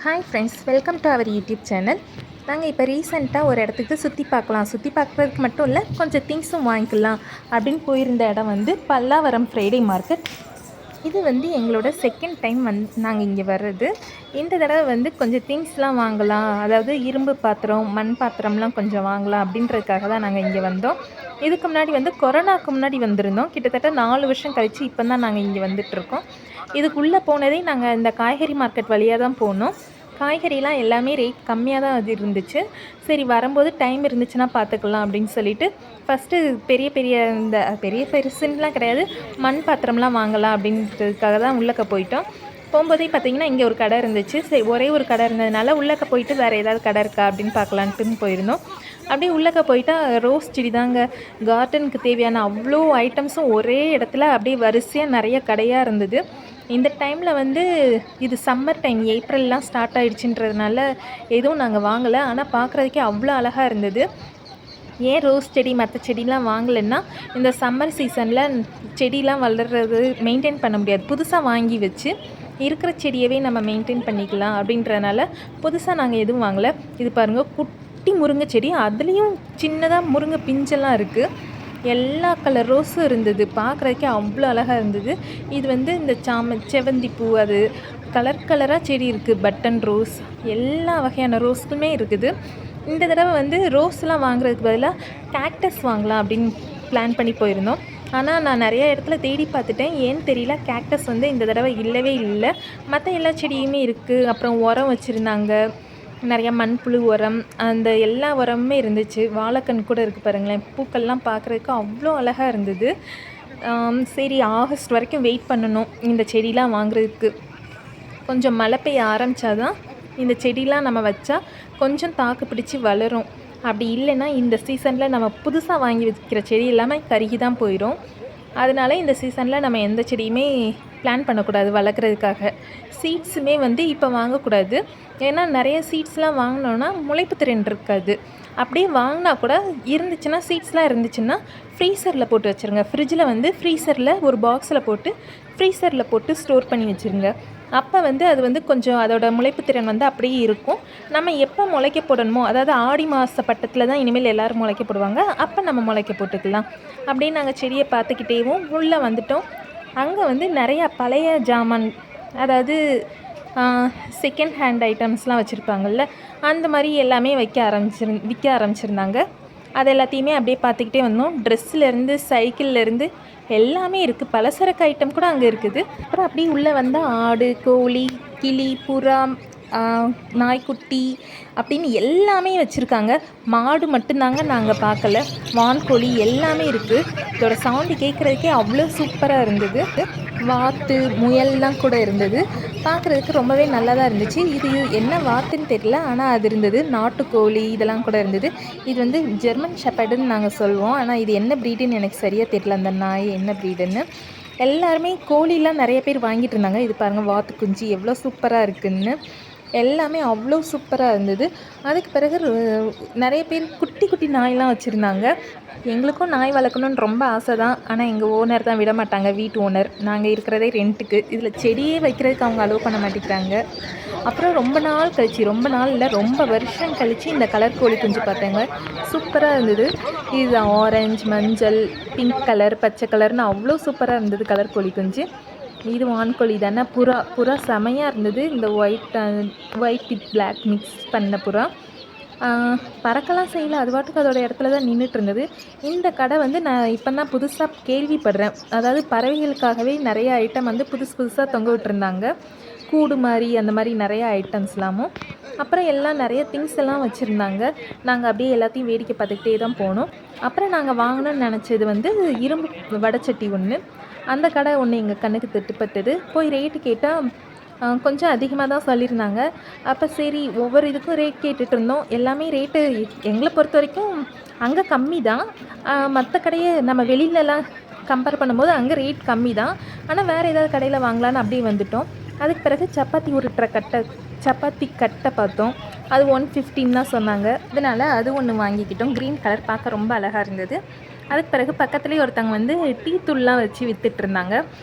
Hi friends, welcome to our YouTube channel. நாங்கள் இப்போ ரீசெண்டாக ஒரு இடத்துக்கு சுற்றி பார்க்குறதுக்கு மட்டும் இல்லை, கொஞ்சம் திங்ஸும் வாங்கிக்கலாம் அப்படின்னு போயிருந்த இடம் வந்து பல்லாவரம் ஃப்ரைடே மார்க்கெட். இது வந்து எங்களோட செகண்ட் டைம் நாங்கள் இங்கே வர்றது. இந்த தடவை வந்து கொஞ்சம் திங்ஸ்லாம் வாங்கலாம், அதாவது இரும்பு பாத்திரம், மண் பாத்திரம்லாம் கொஞ்சம் வாங்கலாம் அப்படின்றதுக்காக தான் நாங்கள் இங்கே வந்தோம். இதுக்கு முன்னாடி வந்து கொரோனாவுக்கு முன்னாடி வந்திருந்தோம். கிட்டத்தட்ட 4 வருஷம் கழித்து இப்போ தான் நாங்கள் இங்கே வந்துட்டுருக்கோம். இதுக்குள்ளே போனதே நாங்கள் இந்த காய்கறி மார்க்கெட் வழியாக தான் போனோம். காய்கறிலாம் எல்லாமே ரேட் கம்மியாக தான் அது இருந்துச்சு. சரி, வரும்போது டைம் இருந்துச்சுன்னா பார்த்துக்கலாம் அப்படின்னு சொல்லிட்டு ஃபஸ்ட்டு பெரிய பெருசுன்னெலாம் கிடையாது, மண் பாத்திரம்லாம் வாங்கலாம் அப்படின்றதுக்காக தான் உள்ளக்க போயிட்டோம். போகும்போதே பார்த்திங்கன்னா இங்கே ஒரு கடை இருந்துச்சு. சரி, ஒரே ஒரு கடை இருந்ததுனால உள்ளக்க போயிட்டு வேறு ஏதாவது கடை இருக்கா அப்படின்னு பார்க்கலான்ட்டுன்னு போயிருந்தோம். அப்படியே உள்ளக்க போயிட்டா ரோஸ் செடி தாங்க. கார்டனுக்கு தேவையான அவ்வளோ ஐட்டம்ஸும் ஒரே இடத்துல அப்படியே வரிசையாக நிறைய கடையாக இருந்தது. இந்த டைமில் வந்து இது சம்மர் டைம், ஏப்ரல்லாம் ஸ்டார்ட் ஆகிடுச்சின்றதுனால எதுவும் நாங்கள் வாங்கலை. ஆனால் பார்க்குறதுக்கே அவ்வளோ அழகாக இருந்தது. ஏன் ரோஸ் செடி மற்ற செடிலாம் வாங்கலைன்னா, இந்த சம்மர் சீசனில் செடிலாம் வளர்கிறது மெயின்டைன் பண்ண முடியாது. புதுசாக வாங்கி வச்சு இருக்கிற செடியவே நம்ம மெயின்டைன் பண்ணிக்கலாம் அப்படின்றதுனால புதுசாக நாங்கள் எதுவும் வாங்கலை. இது பாருங்கள், குட்டி முருங்கை செடி, அதுலேயும் சின்னதாக முருங்கை பிஞ்செல்லாம் இருக்குது. எல்லா கலர் ரோஸும் இருந்தது. பார்க்குறதுக்கே அவ்வளோ அழகாக இருந்தது. இது வந்து இந்த செவந்தி பூ, அது கலராக செடி இருக்குது. பட்டன் ரோஸ், எல்லா வகையான ரோஸுமே இருக்குது. இந்த தடவை வந்து ரோஸ்லாம் வாங்குறதுக்கு பதிலாக கேக்டஸ் வாங்கலாம் அப்படின்னு பிளான் பண்ணி போயிருந்தோம். ஆனால் நான் நிறைய இடத்துல தேடி பார்த்துட்டேன், ஏன்னு தெரியல கேக்டஸ் வந்து இந்த தடவை இல்லவே இல்லை. மற்ற எல்லா செடியுமே இருக்குது. அப்புறம் உரம் வச்சுருந்தாங்க, நிறையா மண்புழு உரம், அந்த எல்லா உரமுமே இருந்துச்சு. வாழைக்கண் கூட இருக்குது பாருங்களேன். பூக்கள்லாம் பார்க்குறதுக்கு அவ்வளோ அழகாக இருந்தது. சரி, ஆகஸ்ட் வரைக்கும் வெயிட் பண்ணணும் இந்த செடிலாம் வாங்குறதுக்கு. கொஞ்சம் மழை பெய்ய ஆரம்பித்தாதான் இந்த செடிலாம் நம்ம வச்சா கொஞ்சம் தாக்கு பிடிச்சி வளரும். அப்படி இல்லைன்னா இந்த சீசனில் நம்ம புதுசாக வாங்கி வைக்கிற செடி எல்லாமே கருகி தான் போயிடும். அதனால் இந்த சீசனில் நம்ம எந்த செடியுமே பிளான் பண்ணக்கூடாது வளர்க்குறதுக்காக. சீட்ஸுமே வந்து இப்போ வாங்கக்கூடாது. ஏன்னா நிறைய சீட்ஸ்லாம் வாங்கினோன்னா முளைப்பு திறன் இருக்காது. அப்படியே வாங்கினா கூட இருந்துச்சுன்னா, சீட்ஸ்லாம் இருந்துச்சுன்னா ஃப்ரீசரில் போட்டு வச்சுருங்க. ஃப்ரிட்ஜில் வந்து ஃப்ரீசரில் ஒரு பாக்ஸில் போட்டு ஃப்ரீசரில் போட்டு ஸ்டோர் பண்ணி வச்சுருங்க. அப்போ வந்து அது வந்து கொஞ்சம் அதோட முளைப்பு திறன் வந்து அப்படியே இருக்கும். நம்ம எப்போ முளைக்க போடணுமோ, அதாவது ஆடி மாத பட்டத்தில் தான் இனிமேல் எல்லோரும் முளைக்க போடுவாங்க, அப்போ நம்ம முளைக்க போட்டுக்கலாம். அப்படியே நாங்கள் செடியை பார்த்துக்கிட்டேவும் உள்ளே வந்துட்டோம். அங்கே வந்து நிறையா பழைய ஜாமான், அதாவது செகண்ட் ஹேண்ட் ஐட்டம்ஸ்லாம் வச்சுருப்பாங்கள்ல, அந்த மாதிரி எல்லாமே விற்க ஆரம்பிச்சிருந்தாங்க. அது எல்லாத்தையுமே அப்படியே பார்த்துக்கிட்டே வந்தோம். ட்ரெஸ்ஸுலேருந்து சைக்கிள்லேருந்து எல்லாமே இருக்குது. பலசரக்கு ஐட்டம் கூட அங்கே இருக்குது. அப்புறம் அப்படியே உள்ளே வந்தால் ஆடு, கோழி, கிளி, புறா, நாய்க்குட்டி அப்படின்னு எல்லாமே வச்சுருக்காங்க. மாடு மட்டும்தாங்க நாங்கள் பார்க்கல. வான்கோழி எல்லாமே இருக்குது. இதோட சவுண்டு கேட்குறதுக்கே அவ்வளோ சூப்பராக இருந்தது. வாத்து, முயல்லாம் கூட இருந்தது. பார்க்குறதுக்கு ரொம்பவே நல்லா தான் இருந்துச்சு. இது என்ன வாத்துன்னு தெரியல, ஆனால் அது இருந்தது. நாட்டுக்கோழி இதெல்லாம் கூட இருந்தது. இது வந்து ஜெர்மன் ஷெப்பர்டுன்னு நாங்கள் சொல்லுவோம். ஆனால் இது என்ன ப்ரீடுன்னு எனக்கு சரியாக தெரியல, அந்த நாய் என்ன ப்ரீடுன்னு. எல்லாருமே கோழிலாம் நிறைய பேர் வாங்கிட்டு இருந்தாங்க. இது பாருங்கள், வாத்து குஞ்சு எவ்வளோ சூப்பராக இருக்குதுன்னு. எல்லாமே அவ்வளோ சூப்பராக இருந்தது. அதுக்கு பிறகு நிறைய பேர் குட்டி குட்டி நாயெலாம் வச்சுருந்தாங்க. எங்களுக்கும் நாய் வளர்க்கணுன்னு ரொம்ப ஆசை தான். ஆனால் எங்கள் ஓனர் தான் விட மாட்டாங்க, வீட்டு ஓனர். நாங்கள் இருக்கிறதே ரெண்ட்டுக்கு. இதில் செடியே வைக்கிறதுக்கு அவங்க அலோவ் பண்ண மாட்டேங்கிறாங்க. அப்புறம் ரொம்ப நாள் இல்லை, ரொம்ப வருஷம் கழித்து இந்த கலர் கோழி குஞ்சு பார்த்தேங்க. சூப்பராக இருந்தது. இது ஆரஞ்சு, மஞ்சள், பிங்க் கலர், பச்சை கலர்னு அவ்வளோ சூப்பராக இருந்தது கலர் கோழி குஞ்சு. இது வான்கோழி தானே. புறா செமையாக இருந்தது. இந்த ஒயிட் வித் பிளாக் மிக்ஸ் பண்ண புறா. பறக்கலாம் செய்யல, அது பாட்டுக்கு அதோட இடத்துல தான் நின்றுட்டு இருந்தது. இந்த கடை வந்து நான் இப்போ தான் புதுசாக கேள்விப்படுறேன். அதாவது பறவைகளுக்காகவே நிறைய ஐட்டம் வந்து புதுசாக தொங்க விட்டுருந்தாங்க. கூடு மாதிரி அந்த மாதிரி நிறைய ஐட்டம்ஸ்லாமும். அப்புறம் எல்லாம் நிறைய திங்ஸ் எல்லாம் வச்சுருந்தாங்க. நாங்கள் அப்படியே எல்லாத்தையும் வேடிக்கை பார்த்துக்கிட்டே தான் போனோம். அப்புறம் நாங்கள் வாங்கணும்னு நினச்சது வந்து இரும்பு வடைச்சட்டி ஒன்று. அந்த கடை ஒன்று எங்கள் கண்ணுக்கு தட்டுப்பட்டது. போய் ரேட்டு கேட்டால் கொஞ்சம் அதிகமாக தான் சொல்லியிருந்தாங்க. அப்போ சரி, ஒவ்வொரு இதுக்கும் ரேட் கேட்டுட்டு இருந்தோம். எல்லாமே ரேட்டு எங்களை பொறுத்த வரைக்கும் அங்கே கம்மி தான். மற்ற கடையை நம்ம வெளியிலலாம் கம்பேர் பண்ணும்போது அங்கே ரேட் கம்மி தான். ஆனால் வேறு ஏதாவது கடையில் வாங்கலான்னு அப்படியே வந்துட்டோம். அதுக்கு பிறகு சப்பாத்தி கட்டை பார்த்தோம். அது 115 தான் சொன்னாங்க. அதனால் அது ஒன்று வாங்கிக்கிட்டோம். க்ரீன் கலர் பார்க்க ரொம்ப அழகாக இருந்தது. அதுக்கு பிறகு பக்கத்துலேயே ஒருத்தவங்க வந்து டீ தூள்லாம் வச்சு விற்றுட்ருந்தாங்க.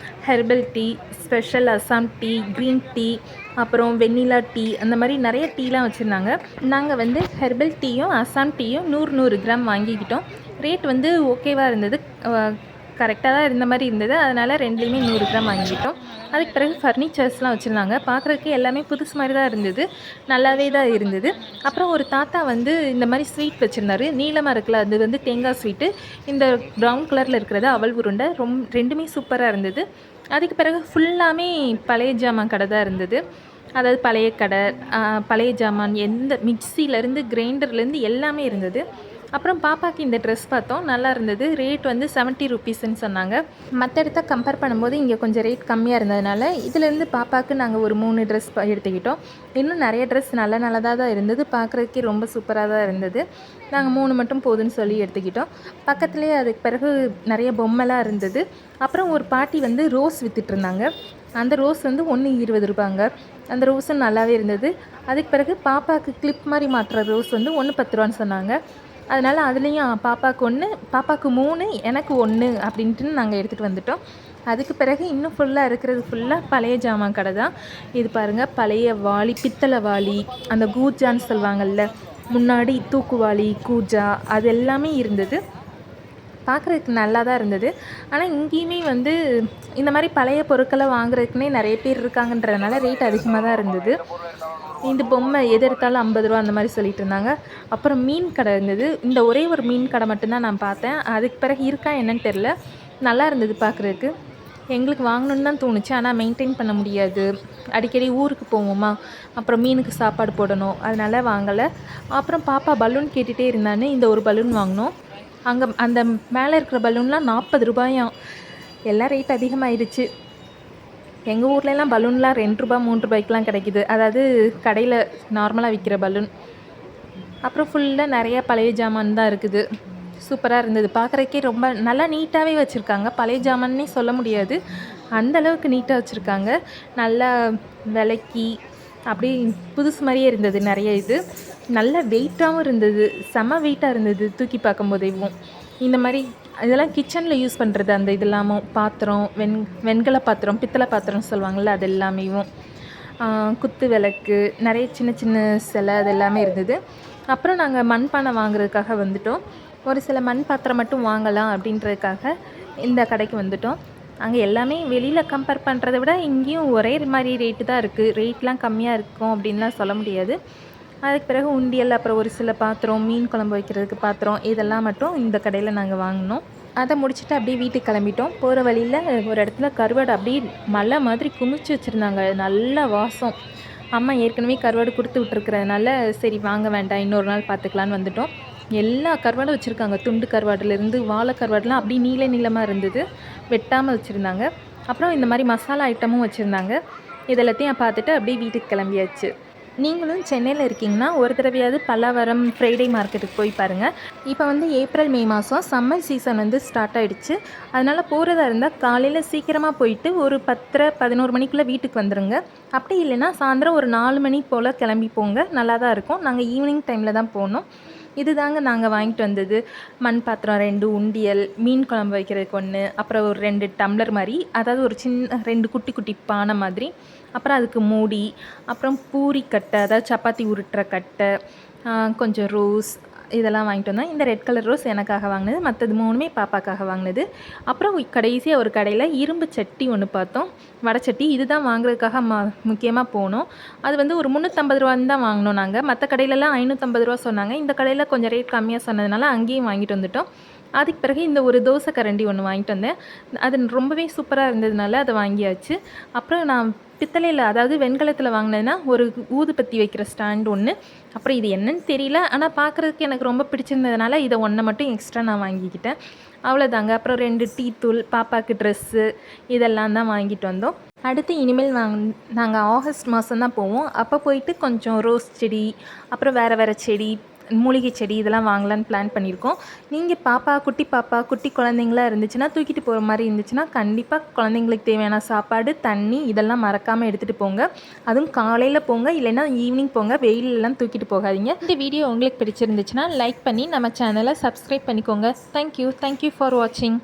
Herbal tea, special Assam tea, green tea, அப்புறம் வெண்ணிலா டீ, அந்த மாதிரி நிறைய டீலாம் வச்சுருந்தாங்க. நாங்கள் வந்து ஹெர்பல் டீயும் அசாம் டீயும் 100 கிராம் வாங்கிக்கிட்டோம். ரேட் வந்து ஓகேவாக இருந்தது, கரெக்டாக தான் இருந்த மாதிரி இருந்தது. அதனால் ரெண்டுலேயுமே 100 கிராம் வாங்கிக்கிட்டோம். அதுக்கு பிறகு ஃபர்னிச்சர்ஸ்லாம் வச்சுருந்தாங்க. பார்க்குறதுக்கு எல்லாமே புதுசு மாதிரி தான் இருந்தது, நல்லாவே தான் இருந்தது. அப்புறம் ஒரு தாத்தா வந்து இந்த மாதிரி ஸ்வீட் வச்சுருந்தாரு. நீளமாக இருக்குல்ல, அது வந்து தேங்காய் ஸ்வீட்டு. இந்த ப்ரௌன் கலரில் இருக்கிறது அவல் உருண்டை. ரெண்டுமே சூப்பராக இருந்தது. அதுக்கு பிறகு ஃபுல்லாமே பழைய ஜாமான் கடை தான் இருந்தது. அதாவது பழைய கடை, பழைய ஜாமான், எந்த மிக்சிலேருந்து கிரைண்டர்லேருந்து எல்லாமே இருந்தது. அப்புறம் பாப்பாவுக்கு இந்த ட்ரெஸ் பார்த்தோம், நல்லா இருந்தது. ரேட் வந்து 70 ருபீஸ்ன்னு சொன்னாங்க. மற்ற இடத்த கம்பேர் பண்ணும்போது இங்கே கொஞ்சம் ரேட் கம்மியாக இருந்ததுனால இதிலேருந்து பாப்பாவுக்கு நாங்கள் ஒரு 3 ட்ரெஸ் எடுத்துக்கிட்டோம். இன்னும் நிறைய ட்ரெஸ் நல்லதாக தான் இருந்தது, பார்க்குறதுக்கே ரொம்ப சூப்பராக தான் இருந்தது. நாங்கள் 3 மட்டும் போதுன்னு சொல்லி எடுத்துக்கிட்டோம். பக்கத்துலேயே அதுக்கு பிறகு நிறைய பொம்மைலாம் இருந்தது. அப்புறம் ஒரு பாட்டி வந்து ரோஸ் விற்றுட்ருந்தாங்க. அந்த ரோஸ் வந்து ஒன்று 20 ரூபாங்க. அந்த ரோஸும் நல்லாவே இருந்தது. அதுக்கு பிறகு பாப்பாவுக்கு கிளிப் மாதிரி மாட்டுற ரோஸ் வந்து ஒன்று 10 ரூபான்னு சொன்னாங்க. அதனால் அதுலேயும் பாப்பாவுக்கு 1, பாப்பாவுக்கு 3, எனக்கு 1 அப்படின்ட்டு நாங்கள் எடுத்துகிட்டு வந்துட்டோம். அதுக்கு பிறகு இன்னும் ஃபுல்லாக இருக்கிறது ஃபுல்லாக பழைய ஜாமான் கடை தான். இது பாருங்கள், பழைய வாளி, பித்தளை வாளி, அந்த கூஜான்னு சொல்லுவாங்கள்ல, முன்னாடி தூக்குவாளி, கூஜா, அது எல்லாமே இருந்தது. பார்க்குறதுக்கு நல்லா தான் இருந்தது. ஆனால் இங்கேயுமே வந்து இந்த மாதிரி பழைய பொருட்களை வாங்குறதுக்குன்னே நிறைய பேர் இருக்காங்கன்றதுனால ரேட் அதிகமாக தான் இருந்தது. இந்த பொம்மை எது எடுத்தாலும் 50 ரூபா அந்த மாதிரி சொல்லிட்டு இருந்தாங்க. அப்புறம் மீன் கடை இருந்தது. இந்த ஒரே ஒரு மீன் கடை மட்டும்தான் நான் பார்த்தேன். அதுக்கு பிறகு இருக்கா என்னன்னு தெரில. நல்லா இருந்தது பார்க்குறதுக்கு. எங்களுக்கு வாங்கணுன்னு தான் தோணுச்சு, ஆனால் மெயின்டைன் பண்ண முடியாது. அடிக்கடி ஊருக்கு போவோமா, அப்புறம் மீனுக்கு சாப்பாடு போடணும், அதனால் வாங்கலை. அப்புறம் பாப்பா பலூன் கேட்டுகிட்டே இருந்தான்னு இந்த ஒரு பலூன் வாங்கினோம். அங்கே அந்த மேலே இருக்கிற பலூன்லாம் 40 ரூபாயாம். எல்லாம் ரேட் அதிகமாகிடுச்சு. எங்கள் ஊர்லலாம் பலூன்லாம் 2 ரூபா 3 ரூபாய்க்குலாம் கிடைக்கிது, அதாவது கடையில் நார்மலாக விற்கிற பலூன். அப்புறம் ஃபுல்லாக நிறையா பழைய ஜாமான் தான் இருக்குது. சூப்பராக இருந்தது, பார்க்குறக்கே ரொம்ப நல்லா நீட்டாகவே வச்சுருக்காங்க. பழைய ஜாமான்னே சொல்ல முடியாது, அந்தளவுக்கு நீட்டாக வச்சுருக்காங்க. நல்லா விலைக்கி அப்படி புதுசு மாதிரியே இருந்தது. நிறைய இது நல்ல வெயிட்டாகவும் இருந்தது, செம வெயிட்டாக இருந்தது தூக்கி பார்க்கும்போதேவும். இந்த மாதிரி இதெல்லாம் கிச்சனில் யூஸ் பண்ணுறது, அந்த இதெல்லாமும் பாத்திரம், வெண்கல பாத்திரம், பித்தளை பாத்திரம் சொல்லுவாங்கள்ல, அது எல்லாமேவும், குத்து விளக்கு, நிறைய சின்ன சின்ன சிலை, அது எல்லாமே இருந்தது. அப்புறம் நாங்கள் மண்பானை வாங்குறதுக்காக வந்துட்டோம். ஒரு சில மண் பாத்திரம் மட்டும் வாங்கலாம் அப்படின்றதுக்காக இந்த கடைக்கு வந்துட்டோம். அங்கே எல்லாமே வெளியில் கம்பேர் பண்ணுறதை விட இங்கேயும் ஒரே மாதிரி ரேட்டு தான் இருக்குது. ரேட்லாம் கம்மியாக இருக்கும் அப்படின்லாம் சொல்ல முடியாது. அதுக்கு பிறகு உண்டியல், அப்புறம் ஒரு சில பாத்திரம், மீன் குழம்பு வைக்கிறதுக்கு பாத்திரம், இதெல்லாம் மட்டும் இந்த கடையில் நாங்கள் வாங்கினோம். அதை முடிச்சுட்டு அப்படியே வீட்டுக்கு கிளம்பிட்டோம். போகிற வழியில் ஒரு இடத்துல கருவாடு அப்படியே மலை மாதிரி குமிச்சு வச்சுருந்தாங்க, நல்ல வாசம். அம்மா ஏற்கனவே கருவாடு கொடுத்து விட்டுருக்கிறதுனால சரி வாங்க வேண்டாம், இன்னொரு நாள் பார்த்துக்கலான்னு வந்துட்டோம். எல்லா கருவாடும் வச்சுருக்காங்க, துண்டு கருவாடுலேருந்து வாழை கருவாடுலாம் அப்படியே நீளமாக இருந்தது, வெட்டாமல் வச்சுருந்தாங்க. அப்புறம் இந்த மாதிரி மசாலா ஐட்டமும் வச்சுருந்தாங்க. இதெல்லாத்தையும் பார்த்துட்டு அப்படியே வீட்டுக்கு கிளம்பியாச்சு. நீங்களும் சென்னையில் இருக்கீங்கன்னா ஒரு தடவையாவது பல்லாவரம் ஃப்ரைடே மார்க்கெட்டுக்கு போய் பாருங்கள். இப்போ வந்து ஏப்ரல் மே மாதம் சம்மர் சீசன் வந்து ஸ்டார்ட் ஆகிடுச்சு. அதனால் போகிறதா இருந்தால் காலையில் சீக்கிரமாக போயிட்டு ஒரு 10, 11 மணிக்குள்ளே வீட்டுக்கு வந்துடுங்க. அப்படி இல்லைன்னா சாயந்தரம் ஒரு 4 மணி போல் கிளம்பி போங்க, நல்லா தான் இருக்கும். நாங்கள் ஈவினிங் டைமில் தான் போனோம். இது தாங்க நாங்கள் வாங்கிட்டு வந்தது. மண் பாத்திரம் 2, உண்டியல், மீன் குழம்பு வைக்கிறதுக்கு 1, அப்புறம் ஒரு 2 டம்ளர் மாதிரி, அதாவது ஒரு சின்ன 2 குட்டி குட்டி பானை மாதிரி, அப்புறம் அதுக்கு மூடி, அப்புறம் பூரி கட்டை, அதாவது சப்பாத்தி உருட்டுற கட்டை, கொஞ்சம் ரோஸ், இதெல்லாம் வாங்கிட்டு வந்தோம். இந்த ரெட் கலர் ரோஸ் எனக்காக வாங்கினது, மற்றது 3மே பாப்பாக்காக வாங்கினது. அப்புறம் கடைசியாக ஒரு கடையில் இரும்பு சட்டி ஒன்று பார்த்தோம், வடைச்சட்டி. இது தான் வாங்குறதுக்காக முக்கியமாக போனோம். அது வந்து ஒரு 350 ரூபான்னு தான் வாங்கினோம் நாங்கள். மற்ற கடையிலலாம் 550 ரூபா சொன்னாங்க. இந்த கடையில் கொஞ்சம் ரேட் கம்மியாக சொன்னதுனால அங்கேயும் வாங்கிட்டு வந்துட்டோம். அதுக்கு பிறகு இந்த ஒரு தோசை கரண்டி ஒன்று வாங்கிட்டு வந்தேன். அது ரொம்பவே சூப்பராக இருந்ததுனால அதை வாங்கியாச்சு. அப்புறம் நான் பித்தளையில், அதாவது வெண்கலத்தில் வாங்கினதுன்னா ஒரு ஊதுபத்தி வைக்கிற ஸ்டாண்ட் 1. அப்புறம் இது என்னன்னு தெரியல, ஆனால் பார்க்குறதுக்கு எனக்கு ரொம்ப பிடிச்சிருந்ததுனால இதை 1 மட்டும் எக்ஸ்ட்ரா நான் வாங்கிக்கிட்டேன். அவ்வளோதாங்க. அப்புறம் 2 டீ தூள், பாப்பாவுக்கு ட்ரெஸ்ஸு, இதெல்லாம் தான் வாங்கிட்டு வந்தோம். அடுத்து இனிமேல் நாங்கள் ஆகஸ்ட் மாதம் தான் போவோம். அப்போ போயிட்டு கொஞ்சம் ரோஸ் செடி, அப்புறம் வேறு செடி, மூலிகை செடி இதெல்லாம் வாங்கலான்னு பிளான் பண்ணியிருக்கோம். நீங்கள் பாப்பா குட்டி குழந்தைங்களாம் இருந்துச்சுன்னா தூக்கிட்டு போகிற மாதிரி இருந்துச்சுன்னா கண்டிப்பாக குழந்தைங்களுக்கு தேவையான சாப்பாடு தண்ணி இதெல்லாம் மறக்காமல் எடுத்துகிட்டு போங்க. அதுவும் காலையில் போங்க, இல்லைன்னா ஈவினிங் போங்க. வெயிலெல்லாம் தூக்கிட்டு போகாதீங்க. இந்த வீடியோ உங்களுக்கு பிடிச்சிருந்துச்சுன்னா லைக் பண்ணி நம்ம சேனலை சப்ஸ்கிரைப் பண்ணிக்கோங்க. தேங்க்யூ ஃபார் வாட்சிங்.